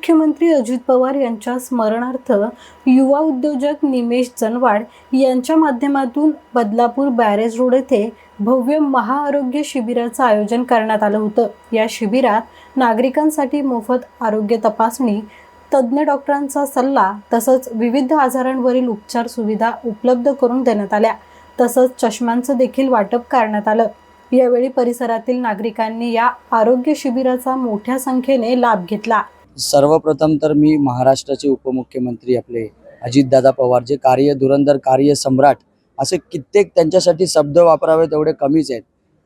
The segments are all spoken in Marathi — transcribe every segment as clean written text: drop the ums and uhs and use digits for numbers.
उपमुख्यमंत्री अजित पवार यांच्या स्मरणार्थ युवा उद्योजक निमेश जनवाड यांच्या माध्यमातून बदलापूर बॅरेज रोड येथे भव्य महाआरोग्य शिबिराचं आयोजन करण्यात आलं होतं। या शिबिरात नागरिकांसाठी मोफत आरोग्य तपासणी, तज्ञ डॉक्टरांचा सल्ला तसंच विविध आजारांवरील उपचार सुविधा उपलब्ध करून देण्यात आल्या। तसंच चष्म्यांचं देखील वाटप करण्यात आलं। यावेळी परिसरातील नागरिकांनी या आरोग्य शिबिराचा मोठ्या संख्येने लाभ घेतला। सर्वप्रथम तर मी महाराष्ट्राचे उपमुख्यमंत्री आपले अजितदादा पवार, जे कार्य धुरंधर, कार्य सम्राट, असे कित्येक त्यांच्यासाठी शब्द वापरावे तेवढे कमीच आहेत।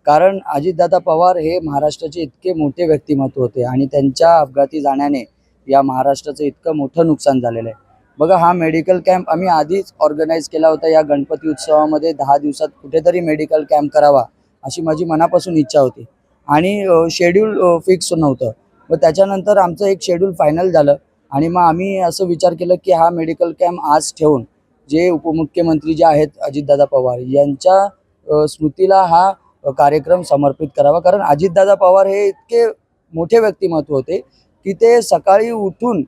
कारण अजितदादा पवार हे महाराष्ट्राचे इतके मोठे व्यक्तिमत्व होते आणि त्यांच्या अपघाती जाण्याने या महाराष्ट्राचं इतकं मोठं नुकसान झालेलं आहे। बघा, हा मेडिकल कॅम्प आम्ही आधीच ऑर्गनाईज केला होता। या गणपती उत्सवामध्ये 10 दिवसात कुठेतरी मेडिकल कॅम्प करावा अशी माझी मनापासून इच्छा होती आणि शेड्यूल फिक्स नव्हतं। व त्याच्यानंतर आमचं एक शेड्यूल फायनल झालं आणि मग आम्ही असं विचार केला की हा मेडिकल कॅम्प आज ठेवून जे उपमुख्यमंत्री जे आहेत अजितदादा पवार यांच्या स्मृतीला हा कार्यक्रम समर्पित करावा। कारण अजितदादा पवार हे इतके मोठे व्यक्तिमत्व होते की ते सकाळी उठून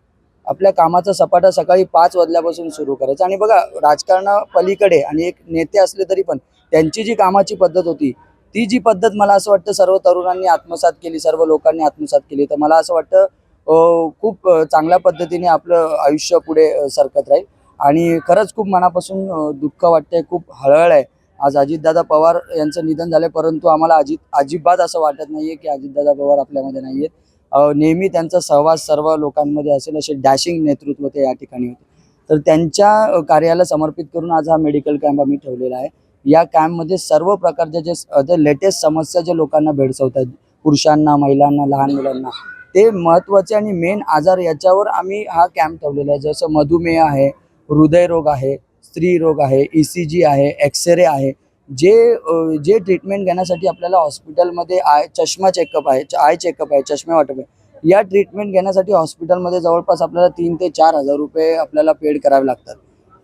आपल्या कामाचा सपाटा सकाळी 5 वाजल्यापासून सुरू करायचं। आणि बघा, राजकारणा पलीकडे आणि एक नेते असले तरी पण त्यांची जी कामाची पद्धत होती, ती जी पद्धत मला असं वाटतं सर्व तरुणांनी आत्मसात केली, सर्व लोकांनी आत्मसात केली। तर मला असं वाटतं खूप चांगल्या पद्धतीने आपलं आयुष्य पुढे सरकत राहील आणि खरंच खूप मनापासून दुःख वाटतंय, खूप हळहळ आहे। आज अजितदादा पवार यांचं निधन झालं, परंतु आम्हाला अजिबात असं वाटत नाहीये की अजितदादा पवार आपल्यामध्ये नाही आहेत। नेहमी त्यांचा सहवास सर्व लोकांमध्ये असेल असे डॅशिंग नेतृत्व ते या ठिकाणी होते। तर त्यांच्या कार्याला समर्पित करून आज हा मेडिकल कॅम्प आम्ही ठेवलेला आहे। या कॅम्पमध्ये सर्व प्रकारच्या जे लेटेस्ट समस्या जे लोकांना भेडसावतात, पुरुषांना, महिलांना, लहान मुलांना, ते महत्त्वाचे आणि मेन आजार याच्यावर आम्ही हा कॅम्प ठेवलेला आहे। जसं मधुमेह आहे, हृदयरोग आहे, स्त्री रोग आहे, ECG आहे, एक्सरे आहे, जे ट्रीटमेंट घेण्यासाठी आपल्याला हॉस्पिटलमध्ये चष्मा चेकअप आहे, आय चेकअप आहे, चष्मे वाटप आहे, या ट्रीटमेंट घेण्यासाठी हॉस्पिटलमध्ये जवळपास आपल्याला 3 ते 4 हजार रुपये आपल्याला पेड करावे लागतात।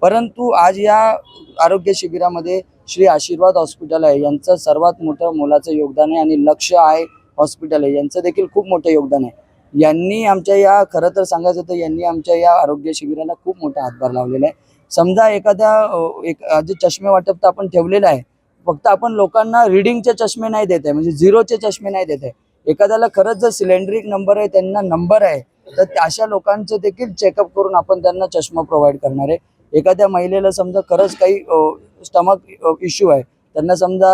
परंतु आज या आरोग्य शिबिरामध्ये श्री आशीर्वाद हॉस्पिटल आहे यांचं सर्वात मोठं मोलाचं योगदान आहे आणि लक्ष आहे हॉस्पिटल आहे यांचं देखील खूप मोठं योगदान आहे। यांनी आमच्या या, खरं तर सांगायचं तर यांनी आमच्या या आरोग्य शिबिराला खूप मोठा हातभार लावलेला आहे। समजा एखाद्या जे चष्मे वाटप तर आपण ठेवलेलं आहे, फक्त आपण लोकांना रिडिंगचे चष्मे नाही देत आहे, म्हणजे 0चे चष्मे नाही देत आहे। एखाद्याला खरंच जर सिलेंड्रिक नंबर आहे, त्यांना नंबर आहे, तर अशा लोकांचं देखील चेकअप करून आपण त्यांना चष्मा प्रोव्हाइड करणार आहे। एखाद्या महिलेला समजा खरंच काही स्टमक इश्यू आहे, त्यांना समजा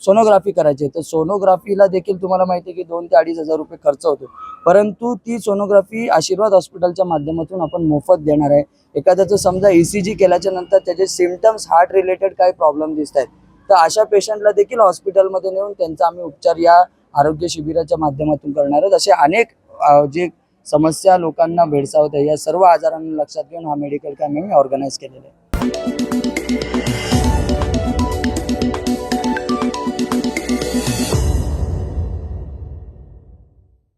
सोनोग्राफी करायची आहे, तर सोनोग्राफीला देखील तुम्हाला माहिती आहे की 2 ते 2.5 हजार रुपये खर्च होतो, परंतु ती सोनोग्राफी आशीर्वाद हॉस्पिटलच्या माध्यमातून आपण मोफत देणार आहे। एखाद्याचं समजा ECG केल्याच्या नंतर त्याचे सिम्पटम्स हार्ट रिलेटेड काही प्रॉब्लेम दिसत आहेत, तर अशा पेशंटला देखील हॉस्पिटलमध्ये नेऊन त्यांचा आम्ही उपचार या आरोग्य शिबिराच्या माध्यमातून करणार आहोत। असे अनेक जे समस्या लोकांना भेडसावत आहे, या सर्व आजारांना लक्षात घेऊन हा मेडिकल कॅम्प आम्ही ऑर्गनाईज केलेला आहे।